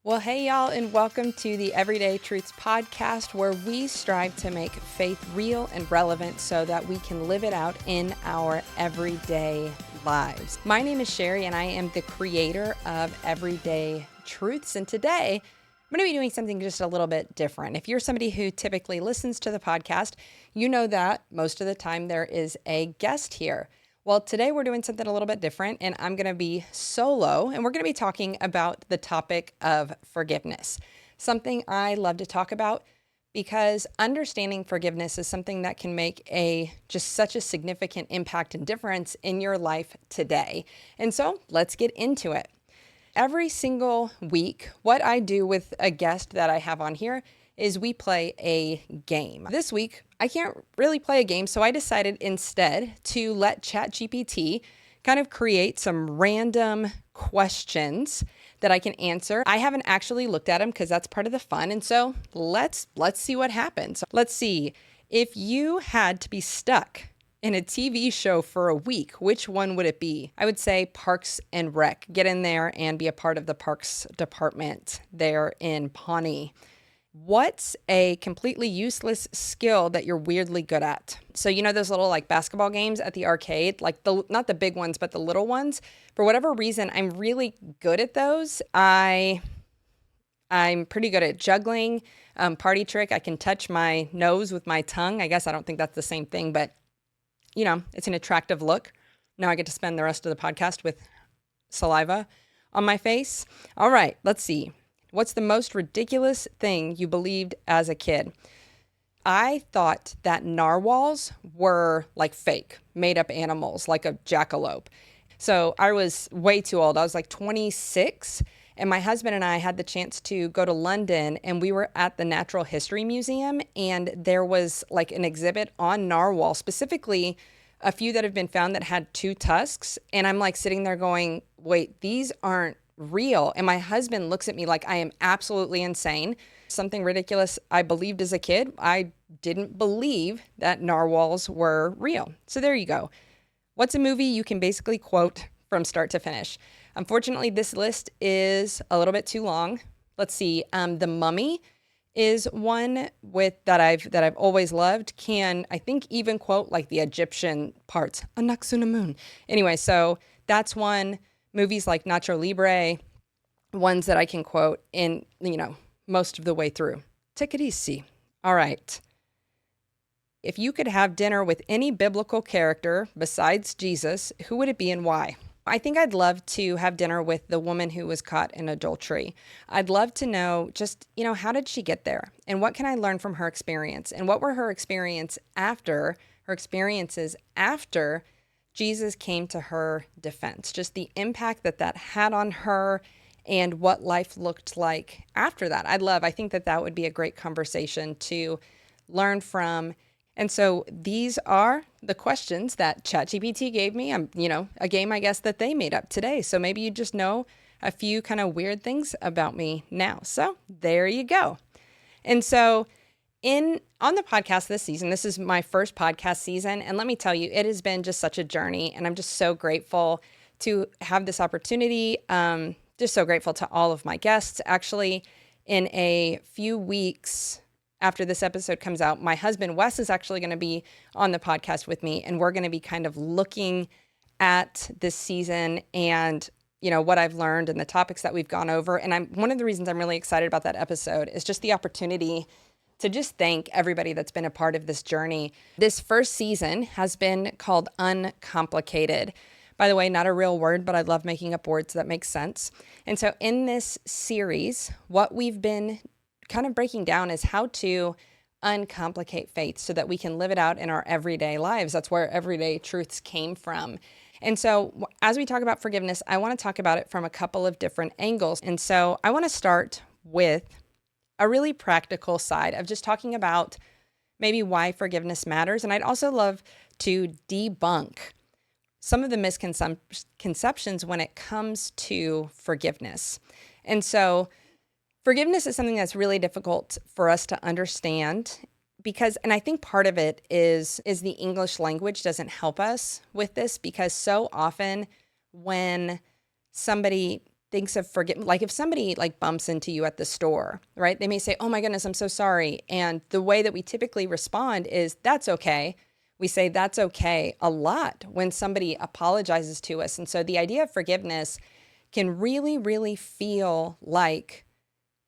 Well, hey, y'all, and welcome to the Everyday Truths podcast, where we strive to make faith real and relevant so that we can live it out in our everyday lives. My name is Sherry, and I am the creator of Everyday Truths. And today, I'm going to be doing something just a little bit different. If you're somebody who typically listens to the podcast, you know that most of the time there is a guest here. Well, today we're doing something a little bit different, and I'm going to be solo, and we're going to be talking about the topic of forgiveness, something I love to talk about because understanding forgiveness is something that can make just such a significant impact and difference in your life today. And so let's get into it. Every single week, what I do with a guest that I have on here is we play a game. This week, I can't really play a game, so I decided instead to let ChatGPT kind of create some random questions that I can answer. I haven't actually looked at them because that's part of the fun, and so let's see what happens. Let's see. If you had to be stuck in a TV show for a week, which one would it be? I would say Parks and Rec. Get in there and be a part of the Parks department there in Pawnee. What's a completely useless skill that you're weirdly good at? So you know those little like basketball games at the arcade, like not the big ones, but the little ones. For whatever reason, I'm really good at those. I'm pretty good at juggling, party trick. I can touch my nose with my tongue. I guess I don't think that's the same thing, but you know, it's an attractive look. Now I get to spend the rest of the podcast with saliva on my face. All right, let's see. What's the most ridiculous thing you believed as a kid? I thought that narwhals were like fake, made up animals, like a jackalope. So I was way too old. I was like 26, and my husband and I had the chance to go to London, and we were at the Natural History Museum, and there was like an exhibit on narwhal, specifically a few that have been found that had two tusks. And I'm like sitting there going, wait, these aren't real. And my husband looks at me like I am absolutely insane. Something ridiculous I believed as a kid. I didn't believe that narwhals were real. So there you go. What's a movie you can basically quote from start to finish? Unfortunately, this list is a little bit too long. Let's see. The Mummy is one that I've always loved. Can I think even quote like the Egyptian parts. Anaxunamun. Anyway, so that's one. Movies like Nacho Libre, ones that I can quote in, most of the way through. Take it easy. All right. If you could have dinner with any biblical character besides Jesus, who would it be and why? I think I'd love to have dinner with the woman who was caught in adultery. I'd love to know just, how did she get there? And what can I learn from her experience? And what were her experiences after Jesus came to her defense, just the impact that had on her and what life looked like after that. I think that would be a great conversation to learn from. And so these are the questions that ChatGPT gave me. A game, I guess, that they made up today. So maybe you just know a few kind of weird things about me now. So there you go. And so on the podcast this season, this is my first podcast season, and let me tell you, it has been just such a journey, and I'm just so grateful to have this opportunity. Just so grateful to all of my guests. Actually, in a few weeks after this episode comes out, my husband Wes is actually going to be on the podcast with me, and we're going to be kind of looking at this season and what I've learned and the topics that we've gone over. And one of the reasons I'm really excited about that episode is just the opportunity to just thank everybody that's been a part of this journey. This first season has been called Uncomplicated. By the way, not a real word, but I love making up words that make sense. And so in this series, what we've been kind of breaking down is how to uncomplicate faith so that we can live it out in our everyday lives. That's where Everyday Truths came from. And so as we talk about forgiveness, I want to talk about it from a couple of different angles. And so I want to start with a really practical side of just talking about maybe why forgiveness matters. And I'd also love to debunk some of the misconceptions when it comes to forgiveness. And so forgiveness is something that's really difficult for us to understand because, and I think part of it is the English language doesn't help us with this, because so often when somebody thinks of like if somebody like bumps into you at the store, right? They may say, "Oh my goodness, I'm so sorry." And the way that we typically respond is, "That's okay." We say that's okay a lot when somebody apologizes to us. And so the idea of forgiveness can really, really feel like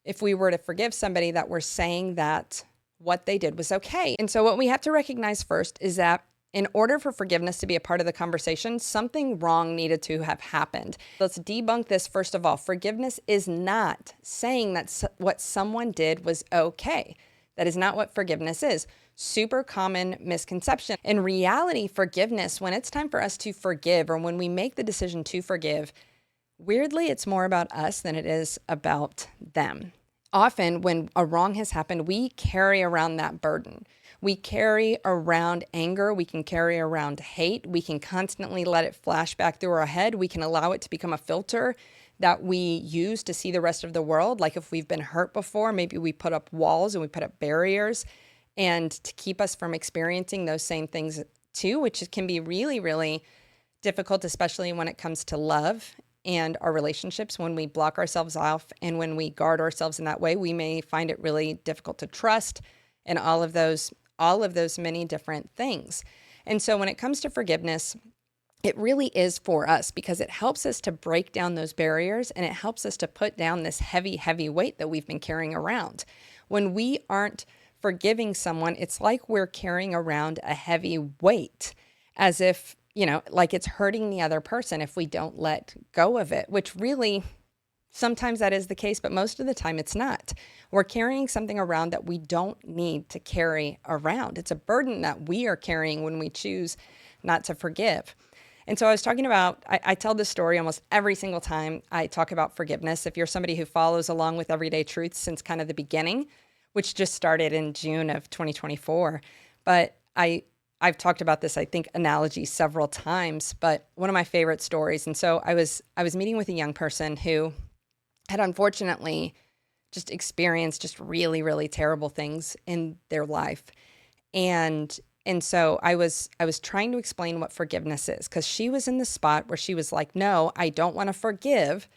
if we were to forgive somebody that we're saying that what they did was okay. And so what we have to recognize first is that in order for forgiveness to be a part of the conversation, something wrong needed to have happened. Let's debunk this first of all. Forgiveness is not saying that what someone did was okay. That is not what forgiveness is. Super common misconception. In reality, forgiveness, when it's time for us to forgive or when we make the decision to forgive, weirdly, it's more about us than it is about them. Often when a wrong has happened, we carry around that burden. We carry around anger. We can carry around hate. We can constantly let it flash back through our head. We can allow it to become a filter that we use to see the rest of the world. Like if we've been hurt before, maybe we put up walls and we put up barriers and to keep us from experiencing those same things too, which can be really, really difficult, especially when it comes to love and our relationships. When we block ourselves off and when we guard ourselves in that way, we may find it really difficult to trust and all of those many different things. And so when it comes to forgiveness, it really is for us because it helps us to break down those barriers and it helps us to put down this heavy, heavy weight that we've been carrying around. When we aren't forgiving someone, it's like we're carrying around a heavy weight as if, like it's hurting the other person if we don't let go of it, which really sometimes that is the case, but most of the time it's not. We're carrying something around that we don't need to carry around. It's a burden that we are carrying when we choose not to forgive. And so I was talking about, I tell this story almost every single time I talk about forgiveness. If you're somebody who follows along with Everyday Truths since kind of the beginning, which just started in June of 2024. But I've talked about this, I think, analogy several times, but one of my favorite stories. And so I was meeting with a young person who had unfortunately just experienced just really, really terrible things in their life. And so I was trying to explain what forgiveness is because she was in the spot where she was like, no, I don't want to forgive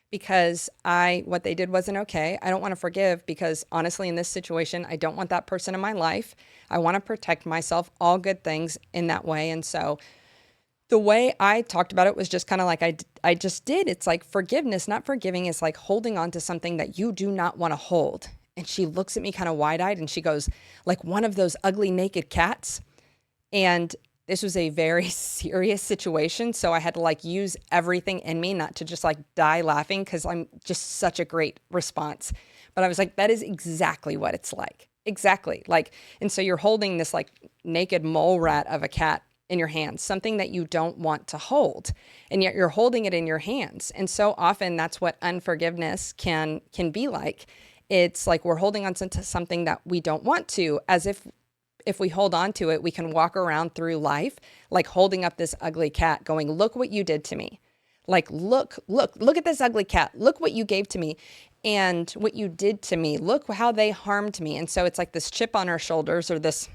because what they did wasn't okay. I don't want to forgive because honestly, in this situation, I don't want that person in my life. I want to protect myself, all good things in that way. And so the way I talked about it was just kind of like I just did. It's like forgiveness, not forgiving is like holding on to something that you do not want to hold. And she looks at me kind of wide-eyed and she goes, like one of those ugly naked cats. And this was a very serious situation. So I had to like use everything in me not to just like die laughing because I'm just such a great response. But I was like, that is exactly what it's like. Exactly. Like, and so you're holding this like naked mole rat of a cat in your hands, something that you don't want to hold, and yet you're holding it in your hands. And so often that's what unforgiveness can be like. It's like we're holding on to something that we don't want to, as if we hold on to it, we can walk around through life like holding up this ugly cat going, look what you did to me. Like, look at this ugly cat. Look what you gave to me and what you did to me. Look how they harmed me. And so it's like this chip on our shoulders or this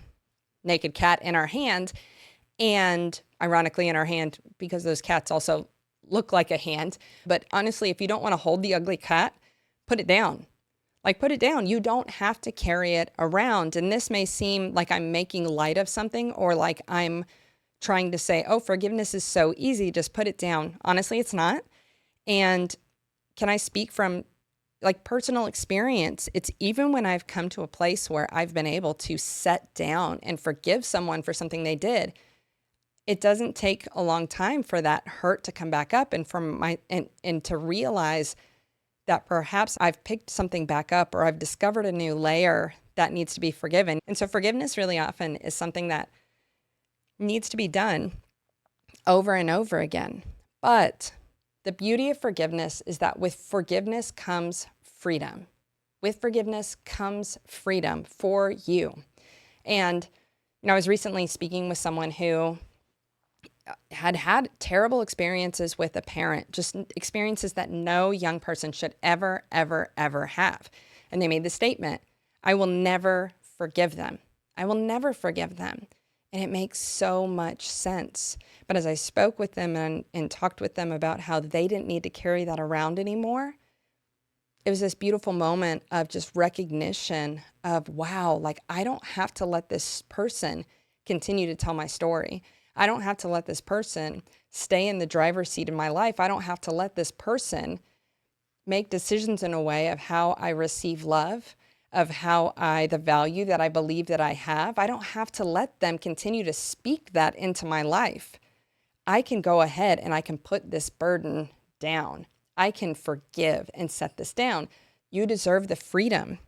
naked cat in our hand. And ironically in our hand, because those cats also look like a hand. But honestly, if you don't want to hold the ugly cat, put it down. Like, put it down. You don't have to carry it around. And this may seem like I'm making light of something or like I'm trying to say, oh, forgiveness is so easy. Just put it down. Honestly, it's not. And can I speak from like personal experience? It's even when I've come to a place where I've been able to set down and forgive someone for something they did, it doesn't take a long time for that hurt to come back up and and to realize that perhaps I've picked something back up or I've discovered a new layer that needs to be forgiven. And so forgiveness really often is something that needs to be done over and over again. But the beauty of forgiveness is that with forgiveness comes freedom. With forgiveness comes freedom for you. And, I was recently speaking with someone who had terrible experiences with a parent, just experiences that no young person should ever, ever, ever have. And they made the statement, I will never forgive them. I will never forgive them. And it makes so much sense. But as I spoke with them and talked with them about how they didn't need to carry that around anymore, it was this beautiful moment of just recognition of, wow, like I don't have to let this person continue to tell my story. I don't have to let this person stay in the driver's seat in my life. I don't have to let this person make decisions in a way of how I receive love, of the value that I believe that I have. I don't have to let them continue to speak that into my life. I can go ahead and I can put this burden down. I can forgive and set this down. You deserve the freedom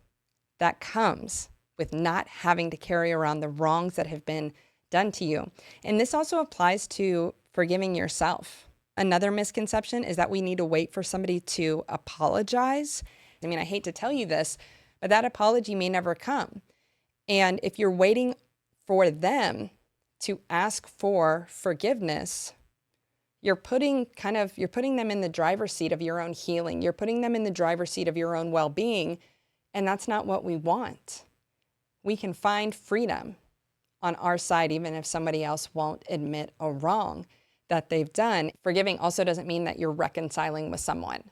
that comes with not having to carry around the wrongs that have been done to you. And this also applies to forgiving yourself. Another misconception is that we need to wait for somebody to apologize. I mean, I hate to tell you this, but that apology may never come. And if you're waiting for them to ask for forgiveness, you're putting them in the driver's seat of your own healing. You're putting them in the driver's seat of your own well-being, and that's not what we want. We can find freedom on our side, even if somebody else won't admit a wrong that they've done. Forgiving also doesn't mean that you're reconciling with someone.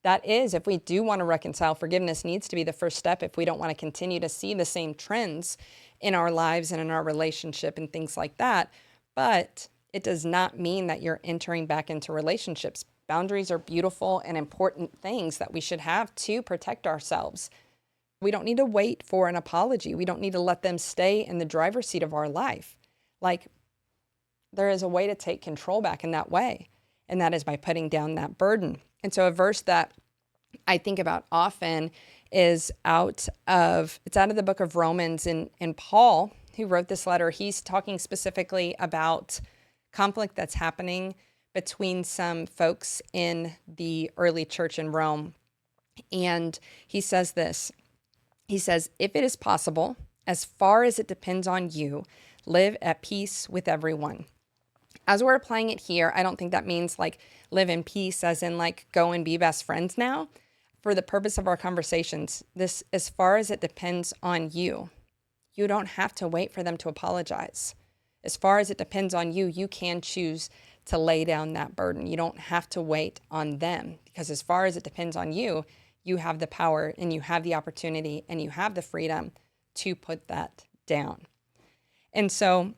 That is, if we do want to reconcile, forgiveness needs to be the first step if we don't want to continue to see the same trends in our lives and in our relationship and things like that. But it does not mean that you're entering back into relationships. Boundaries are beautiful and important things that we should have to protect ourselves. We don't need to wait for an apology. We don't need to let them stay in the driver's seat of our life. Like, there is a way to take control back in that way, and that is by putting down that burden. And so a verse that I think about often is out of the book of Romans, and Paul, who wrote this letter, he's talking specifically about conflict that's happening between some folks in the early church in Rome. And he says this. He says, "If it is possible, as far as it depends on you, live at peace with everyone." As we're applying it here, I don't think that means like live in peace as in like go and be best friends now. For the purpose of our conversations, this, as far as it depends on you, you don't have to wait for them to apologize. As far as it depends on you, you can choose to lay down that burden. You don't have to wait on them, because as far as it depends on you, you have the power and you have the opportunity and you have the freedom to put that down. And so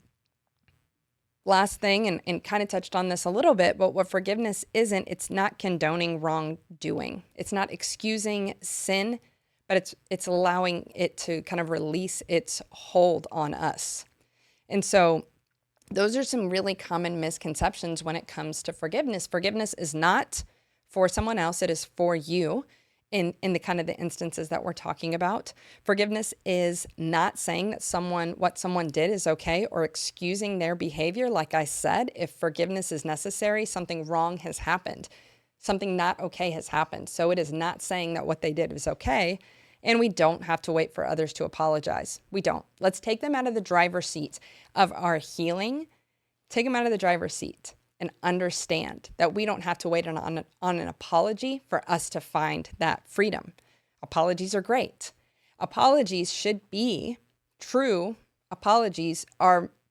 last thing, and kind of touched on this a little bit, but what forgiveness isn't, it's not condoning wrongdoing. It's not excusing sin, but it's allowing it to kind of release its hold on us. And so those are some really common misconceptions when it comes to forgiveness. Forgiveness is not for someone else, it is for you. In the kind of the instances that we're talking about. Forgiveness is not saying that what someone did is okay or excusing their behavior. Like I said, if forgiveness is necessary, something wrong has happened. Something not okay has happened. So it is not saying that what they did was okay, and we don't have to wait for others to apologize. We don't. Let's take them out of the driver's seat of our healing. Take them out of the driver's seat. And understand that we don't have to wait on an apology for us to find that freedom. Apologies are great. Apologies should be true. Apologies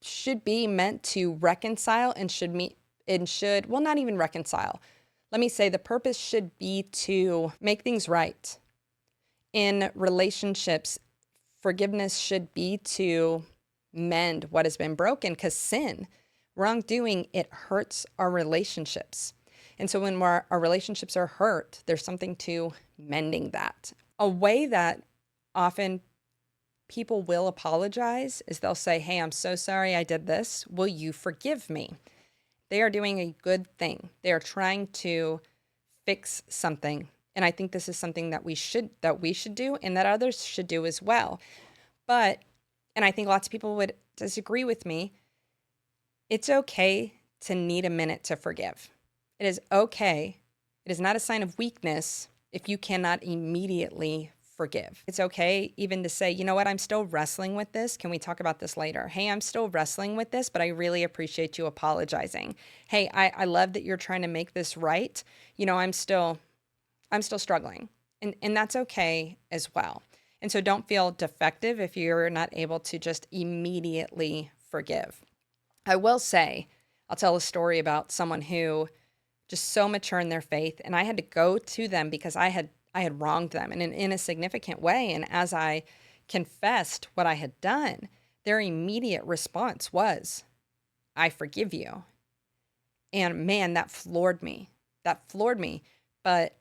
should be meant to reconcile and not even reconcile. Let me say the purpose should be to make things right. In relationships, forgiveness should be to mend what has been broken, because wrongdoing, it hurts our relationships. And so when our relationships are hurt, there's something to mending that. A way that often people will apologize is they'll say, "Hey, I'm so sorry I did this. Will you forgive me?" They are doing a good thing. They are trying to fix something. And I think this is something that we should do and that others should do as well. And I think lots of people would disagree with me. It's okay to need a minute to forgive. It is okay. It is not a sign of weakness if you cannot immediately forgive. It's okay even to say, "You know what, I'm still wrestling with this. Can we talk about this later? Hey, I'm still wrestling with this, but I really appreciate you apologizing. Hey, I love that you're trying to make this right. You know, I'm still struggling." And that's okay as well. And so don't feel defective if you're not able to just immediately forgive. I will say, I'll tell a story about someone who just so mature in their faith, and I had to go to them because I had wronged them in a significant way. And as I confessed what I had done, their immediate response was, I forgive you. And man, that floored me. That floored me. But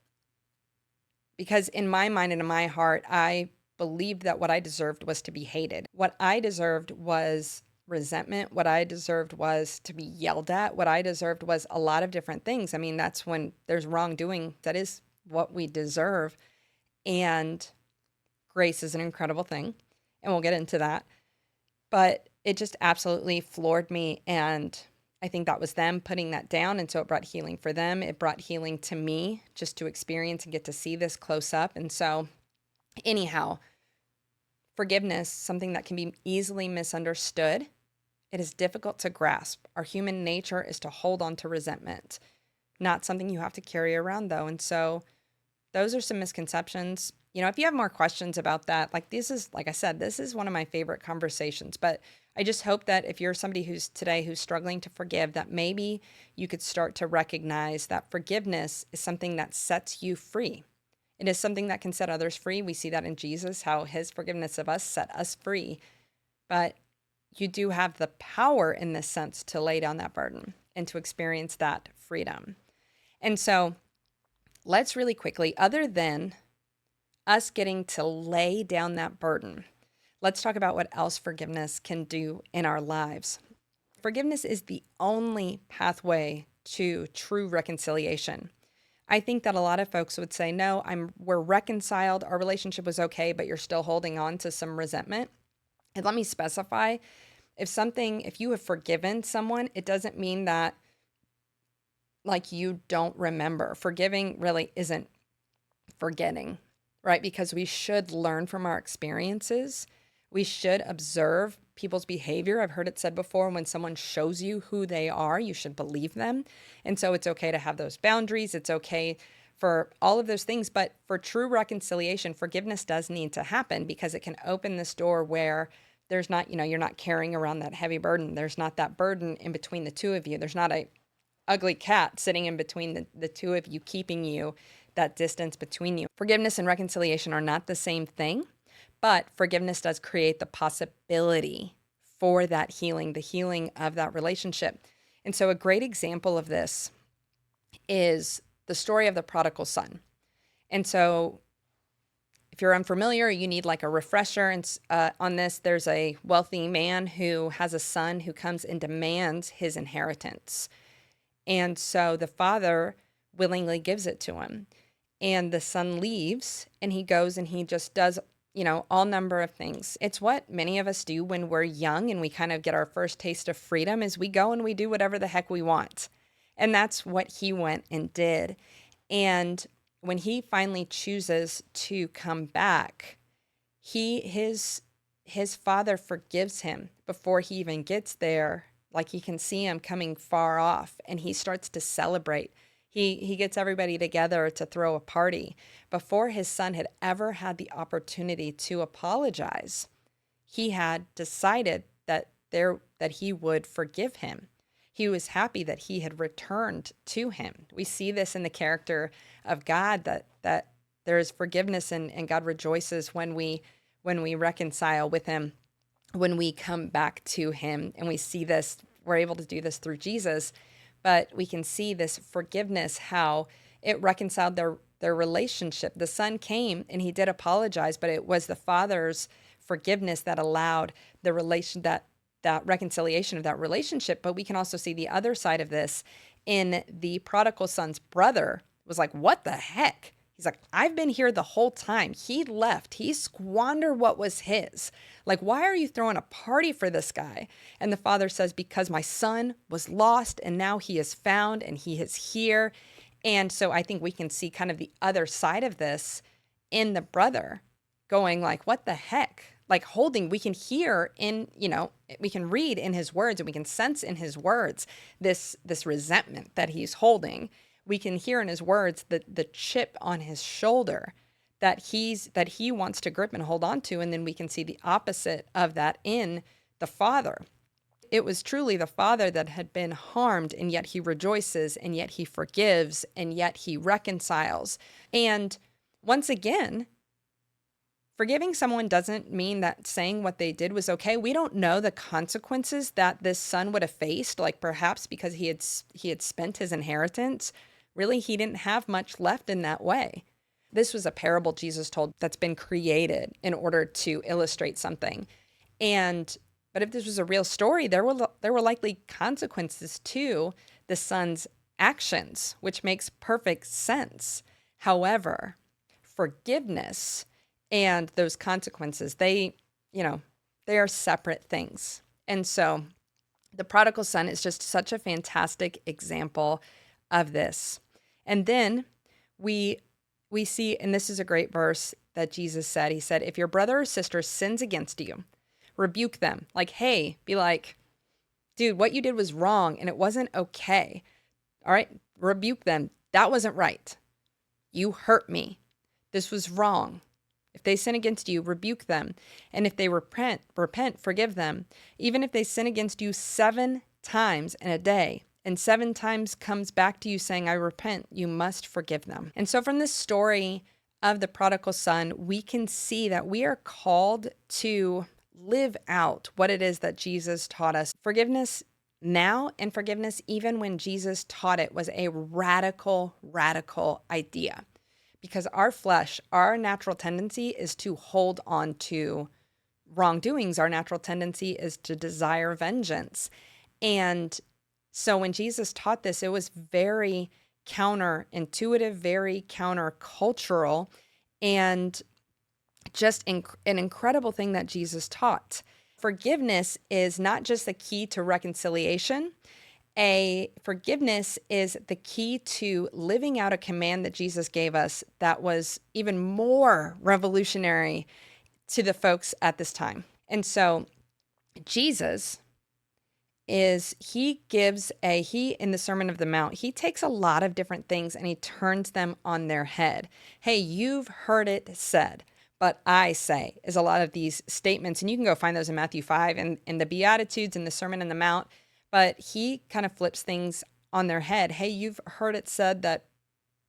because in my mind and in my heart, I believed that what I deserved was to be hated. What I deserved was resentment. What I deserved was to be yelled at. What I deserved was a lot of different things. I mean, that's when there's wrongdoing. That is what we deserve. And grace is an incredible thing. And we'll get into that. But it just absolutely floored me. And I think that was them putting that down. And so it brought healing for them. It brought healing to me just to experience and get to see this close up. And so anyhow, forgiveness, something that can be easily misunderstood. It is difficult to grasp. Our human nature is to hold on to resentment. Not something you have to carry around though. And so those are some misconceptions. If you have more questions about that, like I said, this is one of my favorite conversations, but I just hope that if you're somebody who's struggling to forgive, that maybe you could start to recognize that forgiveness is something that sets you free. It is something that can set others free. We see that in Jesus, how his forgiveness of us set us free. But you do have the power in this sense to lay down that burden and to experience that freedom. And so let's really quickly, other than us getting to lay down that burden, let's talk about what else forgiveness can do in our lives. Forgiveness is the only pathway to true reconciliation. I think that a lot of folks would say, no, we're reconciled, our relationship was okay, but you're still holding on to some resentment. And let me specify, if you have forgiven someone, it doesn't mean that like you don't remember. Forgiving really isn't forgetting, right? Because we should learn from our experiences. We should observe people's behavior. I've heard it said before, when someone shows you who they are, you should believe them. And so it's okay to have those boundaries. It's okay for all of those things. But for true reconciliation, forgiveness does need to happen because it can open this door where there's not, you're not carrying around that heavy burden. There's not that burden in between the two of you. There's not a ugly cat sitting in between the two of you, keeping you that distance between you. Forgiveness and reconciliation are not the same thing, but forgiveness does create the possibility for that healing, the healing of that relationship. And so a great example of this is the story of the prodigal son. And so if you're unfamiliar, you need like a refresher on this. There's a wealthy man who has a son who comes and demands his inheritance. And so the father willingly gives it to him. And the son leaves and he goes and he just does, all number of things. It's what many of us do when we're young and we kind of get our first taste of freedom is we go and we do whatever the heck we want. And that's what he went and did. And when he finally chooses to come back, his father forgives him before he even gets there. Like he can see him coming far off and he starts to celebrate. He gets everybody together to throw a party. Before his son had ever had the opportunity to apologize, he had decided that he would forgive him. He was happy that he had returned to him. We see this in the character of God, that there is forgiveness and God rejoices when we reconcile with him, when we come back to him. And we see this, we're able to do this through Jesus, but we can see this forgiveness, how it reconciled their relationship. The son came and he did apologize, but it was the father's forgiveness that allowed the that reconciliation of that relationship. But we can also see the other side of this in the prodigal son's brother was like, what the heck? He's like, I've been here the whole time. He left. He squandered what was his. Like, why are you throwing a party for this guy? And the father says, because my son was lost and now he is found and he is here. And so I think we can see kind of the other side of this in the brother going like, what the heck? Like we can hear we can read in his words and we can sense in his words this resentment that he's holding. We can hear in his words the chip on his shoulder that he wants to grip and hold on to. And then we can see the opposite of that in the father. It was truly the father that had been harmed, and yet he rejoices, and yet he forgives, and yet he reconciles. And once again, forgiving someone doesn't mean that saying what they did was okay. We don't know the consequences that this son would have faced, like perhaps because he had spent his inheritance. Really, he didn't have much left in that way. This was a parable Jesus told that's been created in order to illustrate something. But if this was a real story, there were likely consequences to the son's actions, which makes perfect sense. However, forgiveness and those consequences, they are separate things. And so the prodigal son is just such a fantastic example of this. And then we see, and this is a great verse that Jesus said, he said, if your brother or sister sins against you, rebuke them. Like, hey, be like, dude, what you did was wrong and it wasn't okay. All right, rebuke them. That wasn't right. You hurt me. This was wrong. If they sin against you, rebuke them. And if they repent, forgive them. Even if they sin against you 7 times in a day, and 7 times comes back to you saying, I repent, you must forgive them. And so from this story of the prodigal son, we can see that we are called to live out what it is that Jesus taught us. Forgiveness now and forgiveness even when Jesus taught it was a radical idea. Because our flesh, our natural tendency is to hold on to wrongdoings. Our natural tendency is to desire vengeance. And so when Jesus taught this, it was very counterintuitive, very countercultural, and just an incredible thing that Jesus taught. Forgiveness is not just the key to reconciliation. Forgiveness is the key to living out a command that Jesus gave us that was even more revolutionary to the folks at this time. And so Jesus he in the Sermon of the Mount, he takes a lot of different things and he turns them on their head. Hey, you've heard it said, but I say, is a lot of these statements. And you can go find those in Matthew 5 and in the Beatitudes and the Sermon on the Mount. But he kind of flips things on their head. Hey, you've heard it said that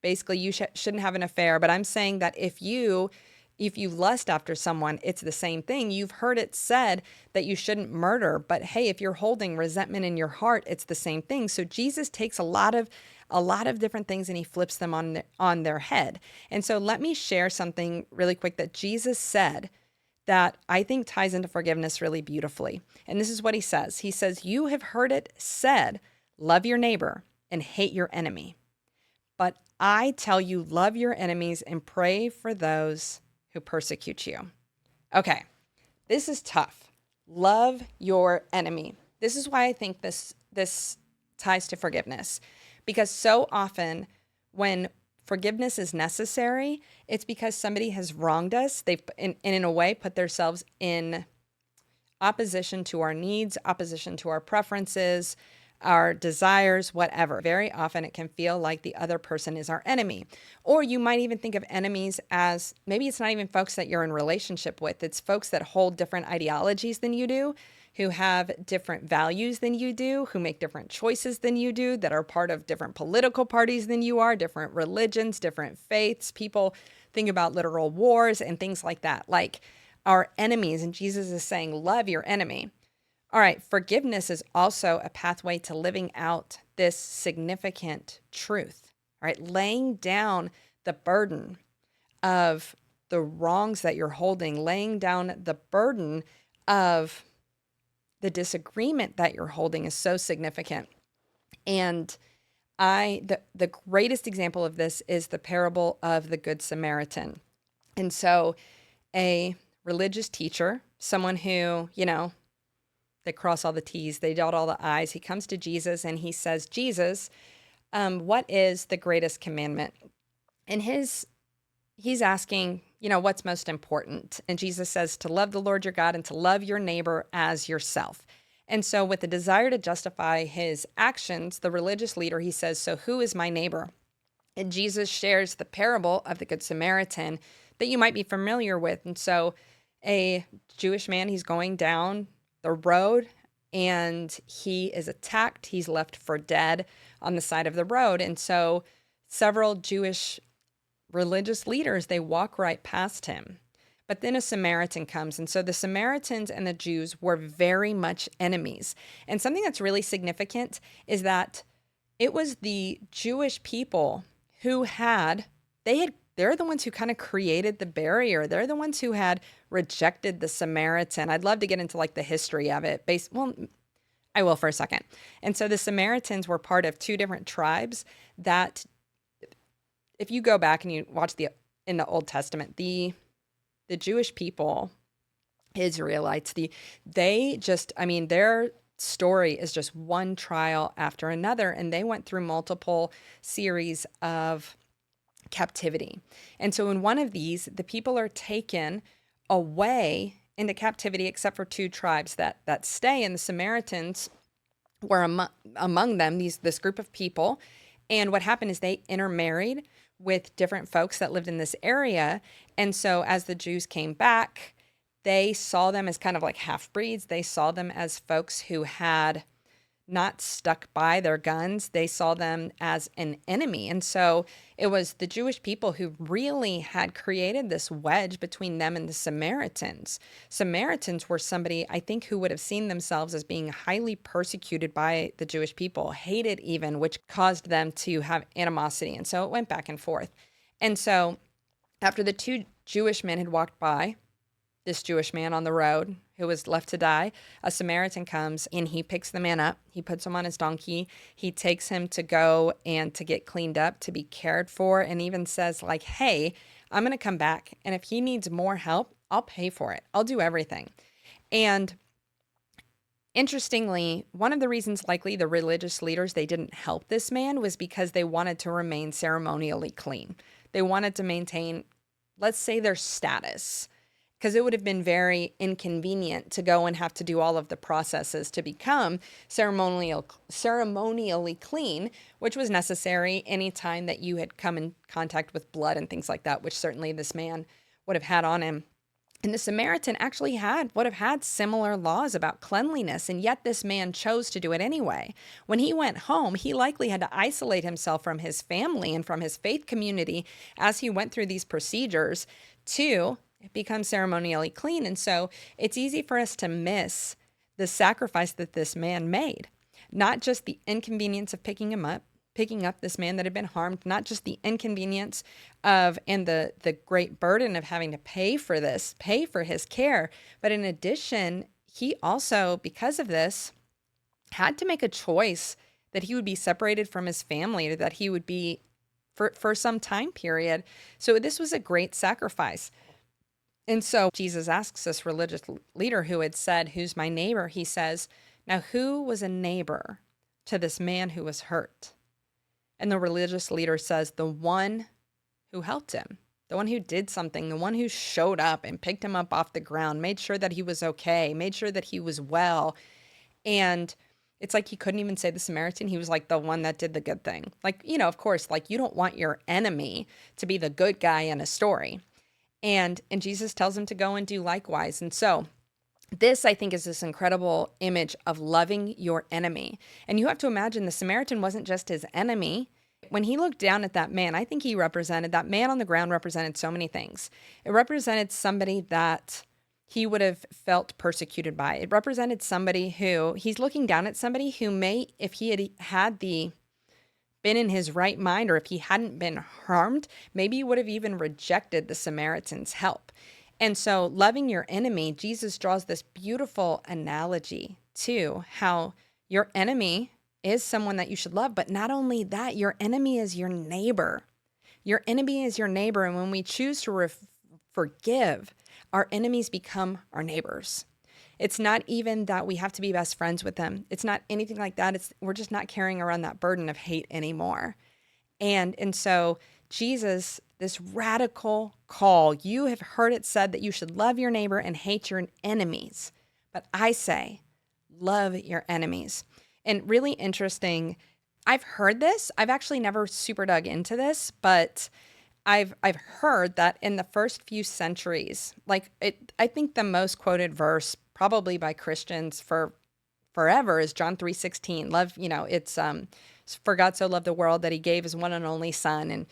basically you shouldn't have an affair. But I'm saying that if you lust after someone, it's the same thing. You've heard it said that you shouldn't murder. But hey, if you're holding resentment in your heart, it's the same thing. So Jesus takes a lot of different things and he flips them on their head. And so let me share something really quick that Jesus said that I think ties into forgiveness really beautifully. And this is what he says. He says, you have heard it said, love your neighbor and hate your enemy. But I tell you, love your enemies and pray for those who persecute you. Okay, this is tough. Love your enemy. This is why I think this ties to forgiveness. Because so often when forgiveness is necessary, it's because somebody has wronged us. They've, in a way, put themselves in opposition to our needs, opposition to our preferences, our desires, whatever. Very often it can feel like the other person is our enemy. Or you might even think of enemies as, maybe it's not even folks that you're in relationship with. It's folks that hold different ideologies than you do, who have different values than you do, who make different choices than you do, that are part of different political parties than you are, different religions, different faiths. People think about literal wars and things like that, like our enemies. And Jesus is saying, love your enemy. All right, forgiveness is also a pathway to living out this significant truth. All right, laying down the burden of the wrongs that you're holding, laying down the burden of the disagreement that you're holding is so significant. And the greatest example of this is the parable of the Good Samaritan. And so a religious teacher, someone who, they cross all the T's, they dot all the I's, he comes to Jesus and he says, Jesus, what is the greatest commandment? And he's asking, what's most important? And Jesus says to love the Lord your God and to love your neighbor as yourself. And so with the desire to justify his actions, the religious leader, he says, so who is my neighbor? And Jesus shares the parable of the Good Samaritan that you might be familiar with. And so a Jewish man, he's going down the road and he is attacked. He's left for dead on the side of the road. And so several Jewish religious leaders, they walk right past him. But then a Samaritan comes. And so the Samaritans and the Jews were very much enemies. And something that's really significant is that it was the Jewish people who they're the ones who kind of created the barrier. They're the ones who had rejected the Samaritan. I'd love to get into like the history of it. I will for a second. And so the Samaritans were part of two different tribes that, if you go back and you watch in the Old Testament, the Jewish people, Israelites, their story is just one trial after another, and they went through multiple series of captivity. And so in one of these, the people are taken away into captivity, except for two tribes that stay, and the Samaritans were among them, this group of people. And what happened is they intermarried with different folks that lived in this area. And so as the Jews came back, they saw them as kind of like half-breeds. They saw them as folks who had not stuck by their guns. They saw them as an enemy. And so it was the Jewish people who really had created this wedge between them and the Samaritans. Samaritans were somebody, I think, who would have seen themselves as being highly persecuted by the Jewish people, hated even, which caused them to have animosity. And so it went back and forth. And so after the two Jewish men had walked by, this Jewish man on the road who was left to die, a Samaritan comes and he picks the man up. He puts him on his donkey. He takes him to go and to get cleaned up, to be cared for, and even says like, hey, I'm going to come back. And if he needs more help, I'll pay for it. I'll do everything. And interestingly, one of the reasons likely the religious leaders, they didn't help this man was because they wanted to remain ceremonially clean. They wanted to maintain, let's say, their status, because it would have been very inconvenient to go and have to do all of the processes to become ceremonially clean, which was necessary anytime that you had come in contact with blood and things like that, which certainly this man would have had on him. And the Samaritan actually would have had similar laws about cleanliness, and yet this man chose to do it anyway. When he went home, he likely had to isolate himself from his family and from his faith community as he went through these procedures to become ceremonially clean. And so it's easy for us to miss the sacrifice that this man made, not just the inconvenience of picking up this man that had been harmed, not just the inconvenience of and the great burden of having to pay for his care, but in addition, he also, because of this, had to make a choice that he would be separated from his family, or that he would be for some time period. So this was a great sacrifice. And so Jesus asks this religious leader who had said, who's my neighbor? He says, now who was a neighbor to this man who was hurt? And the religious leader says, the one who helped him, the one who did something, the one who showed up and picked him up off the ground, made sure that he was okay, made sure that he was well. And it's like he couldn't even say the Samaritan. He was like the one that did the good thing. Like, of course, like you don't want your enemy to be the good guy in a story. And Jesus tells him to go and do likewise. And so this, I think, is this incredible image of loving your enemy. And you have to imagine the Samaritan wasn't just his enemy. When he looked down at that man, I think that man on the ground represented so many things. It represented somebody that he would have felt persecuted by. It represented somebody who, he's looking down at somebody who may, if he had been in his right mind, or if he hadn't been harmed, maybe he would have even rejected the Samaritan's help. And so loving your enemy, Jesus draws this beautiful analogy to how your enemy is someone that you should love. But not only that, your enemy is your neighbor. Your enemy is your neighbor. And when we choose to forgive, our enemies become our neighbors. It's not even that we have to be best friends with them. It's not anything like that. We're just not carrying around that burden of hate anymore. And so Jesus, this radical call, you have heard it said that you should love your neighbor and hate your enemies. But I say, love your enemies. And really interesting, I've heard this. I've actually never super dug into this, but I've heard that in the first few centuries, I think the most quoted verse probably by Christians for forever is John 3:16. Love, it's for God so loved the world that he gave his one and only son.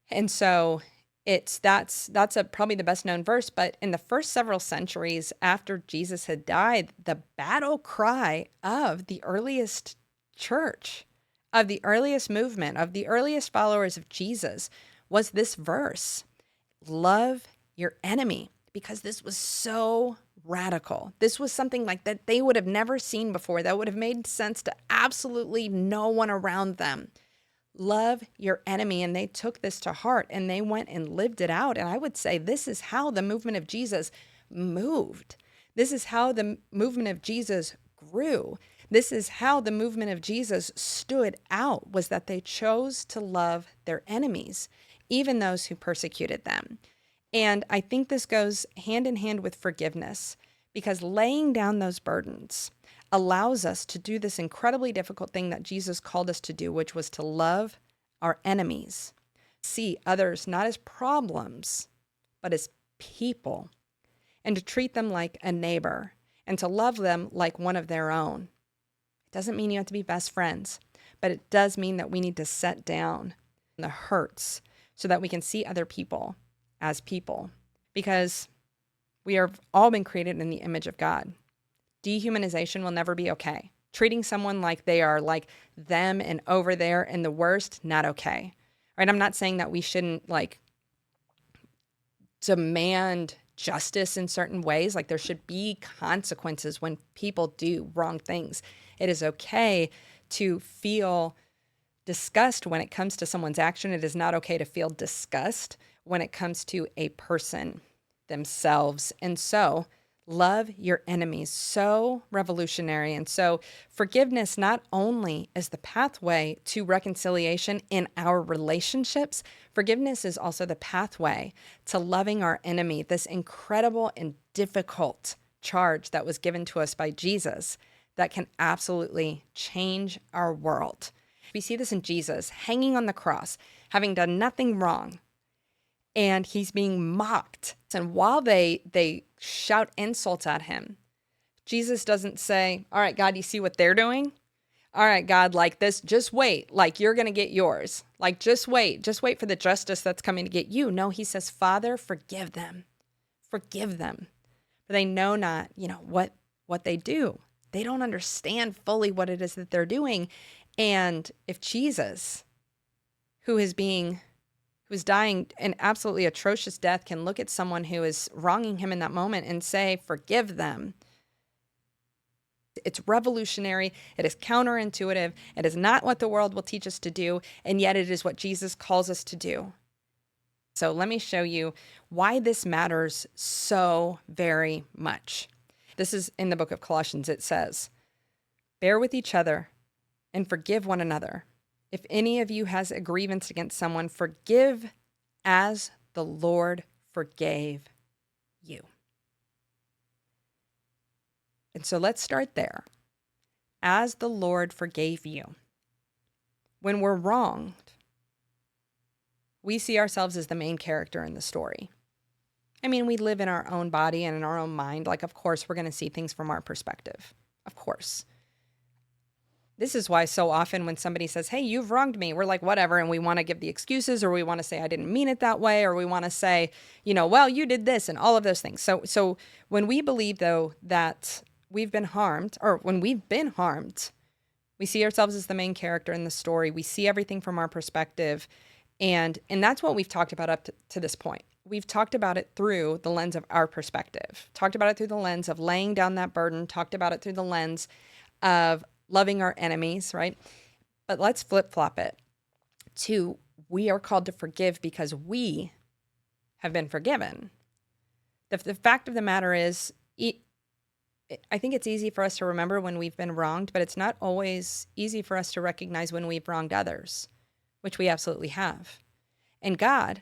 And so that's probably the best known verse. But in the first several centuries after Jesus had died, the battle cry of the earliest church, of the earliest movement, of the earliest followers of Jesus was this verse, love your enemy, because this was so radical. This was something like that they would have never seen before, that would have made sense to absolutely no one around them. Love your enemy. And they took this to heart and they went and lived it out. And I would say this is how the movement of Jesus moved. This is how the movement of Jesus grew. This is how the movement of Jesus stood out, was that they chose to love their enemies, even those who persecuted them. And I think this goes hand in hand with forgiveness, because laying down those burdens allows us to do this incredibly difficult thing that Jesus called us to do, which was to love our enemies, see others not as problems, but as people, and to treat them like a neighbor, and to love them like one of their own. It doesn't mean you have to be best friends, but it does mean that we need to set down the hurts so that we can see other people as people, because we have all been created in the image of God. Dehumanization will never be okay. Treating someone like they are like them and over there and the worst, not okay. Right? I'm not saying that we shouldn't demand justice in certain ways. Like there should be consequences when people do wrong things. It is okay to feel disgust when it comes to someone's action. It is not okay to feel disgust when it comes to a person themselves. And so love your enemies, so revolutionary. And so forgiveness not only is the pathway to reconciliation in our relationships, forgiveness is also the pathway to loving our enemy, this incredible and difficult charge that was given to us by Jesus that can absolutely change our world. We see this in Jesus hanging on the cross, having done nothing wrong, and he's being mocked. And while they shout insults at him, Jesus doesn't say, all right, God, you see what they're doing? All right, God, like this, just wait, like you're going to get yours. Like, just wait for the justice that's coming to get you. No, he says, Father, forgive them. Forgive them. For they know not, what they do. They don't understand fully what it is that they're doing. And if Jesus, who is dying an absolutely atrocious death, can look at someone who is wronging him in that moment and say, forgive them. It's revolutionary. It is counterintuitive. It is not what the world will teach us to do, and yet it is what Jesus calls us to do. So let me show you why this matters so very much. This is in the book of Colossians. It says, bear with each other and forgive one another. If any of you has a grievance against someone, forgive as the Lord forgave you. And so let's start there. As the Lord forgave you. When we're wronged, we see ourselves as the main character in the story. I mean, we live in our own body and in our own mind. Like, of course, we're going to see things from our perspective. Of course. This is why so often when somebody says, hey, you've wronged me, we're like, whatever. And we want to give the excuses, or we want to say, I didn't mean it that way. Or we want to say, well, you did this and all of those things. So when we believe, though, that we've been harmed, or when we've been harmed, we see ourselves as the main character in the story. We see everything from our perspective. And that's what we've talked about up to this point. We've talked about it through the lens of our perspective, talked about it through the lens of laying down that burden, talked about it through the lens of loving our enemies, right? But let's flip-flop it to we are called to forgive because we have been forgiven. The fact of the matter is, I think it's easy for us to remember when we've been wronged, but it's not always easy for us to recognize when we've wronged others, which we absolutely have. And God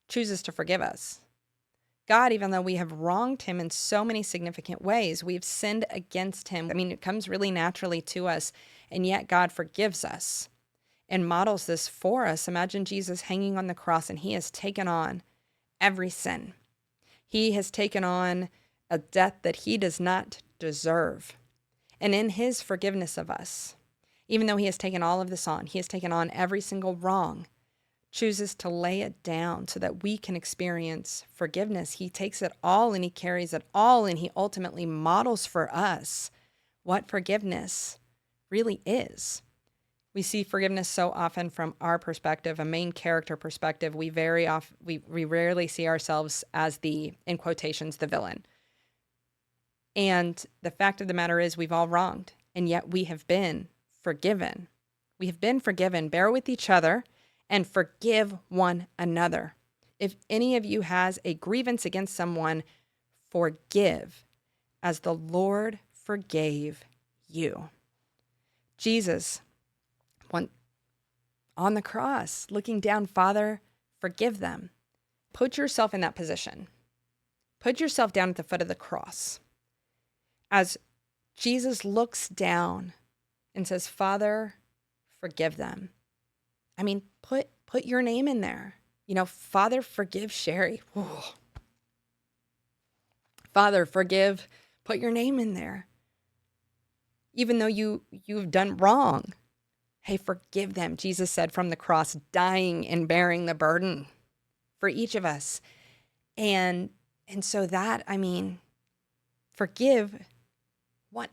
chooses to forgive us. God, even though we have wronged him in so many significant ways, we've sinned against him. I mean, it comes really naturally to us, and yet God forgives us and models this for us. Imagine Jesus hanging on the cross, and he has taken on every sin. He has taken on a death that he does not deserve. And in his forgiveness of us, even though he has taken all of this on, he has taken on every single wrong, chooses to lay it down so that we can experience forgiveness. He takes it all and he carries it all, and he ultimately models for us what forgiveness really is. We see forgiveness so often from our perspective, a main character perspective. We rarely see ourselves as the, in quotations, the villain. And the fact of the matter is we've all wronged, and yet we have been forgiven. We have been forgiven. Bear with each other and forgive one another. If any of you has a grievance against someone, forgive as the Lord forgave you. Jesus, on the cross, looking down, Father, forgive them. Put yourself in that position. Put yourself down at the foot of the cross. As Jesus looks down and says, Father, forgive them. I mean, put your name in there. Father, forgive Sherry. Ooh. Father, forgive, put your name in there. Even though you've done wrong, hey, forgive them. Jesus said from the cross, dying and bearing the burden for each of us. And so that, forgive.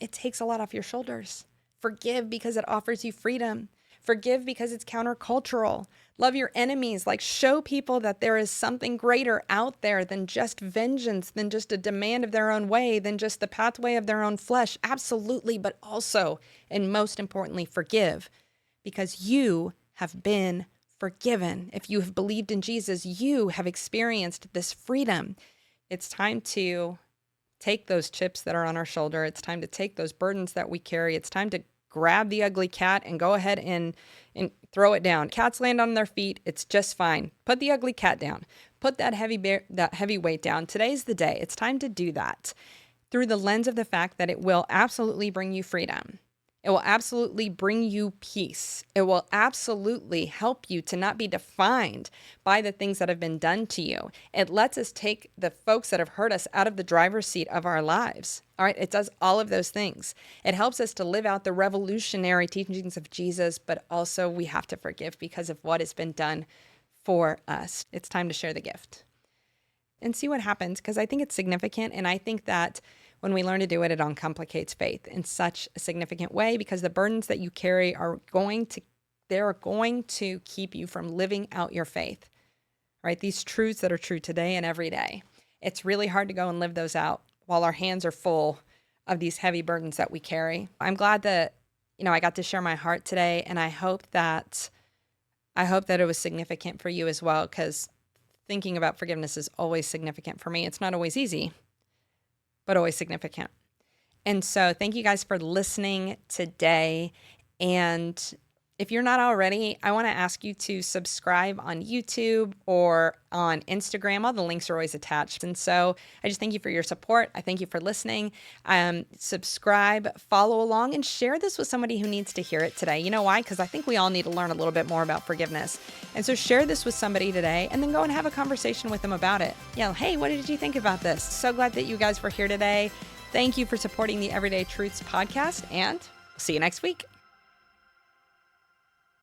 It takes a lot off your shoulders. Forgive because it offers you freedom. Forgive because it's countercultural. Love your enemies. Show people that there is something greater out there than just vengeance, than just a demand of their own way, than just the pathway of their own flesh. Absolutely, but also, and most importantly, forgive because you have been forgiven. If you have believed in Jesus, you have experienced this freedom. It's time to take those chips that are on our shoulder. It's time to take those burdens that we carry. It's time to grab the ugly cat and go ahead and throw it down. Cats land on their feet. It's just fine. Put the ugly cat down. Put that heavy weight down. Today's the day. It's time to do that through the lens of the fact that it will absolutely bring you freedom. It will absolutely bring you peace. It will absolutely help you to not be defined by the things that have been done to you. It lets us take the folks that have hurt us out of the driver's seat of our lives. All right, it does all of those things. It helps us to live out the revolutionary teachings of Jesus, but also we have to forgive because of what has been done for us. It's time to share the gift and see what happens, because I think it's significant, and I think that when we learn to do it, it uncomplicates faith in such a significant way, because the burdens that you carry are going to keep you from living out your faith, right? These truths that are true today and every day. It's really hard to go and live those out while our hands are full of these heavy burdens that we carry. I'm glad that, I got to share my heart today, and I hope that it was significant for you as well, because thinking about forgiveness is always significant for me. It's not always easy, but always significant. And so thank you guys for listening today. And if you're not already, I want to ask you to subscribe on YouTube or on Instagram. All the links are always attached. And so I just thank you for your support. I thank you for listening. Subscribe, follow along, and share this with somebody who needs to hear it today. You know why? Because I think we all need to learn a little bit more about forgiveness. And so share this with somebody today, and then go and have a conversation with them about it. Hey, what did you think about this? So glad that you guys were here today. Thank you for supporting the Everyday Truths podcast, and see you next week.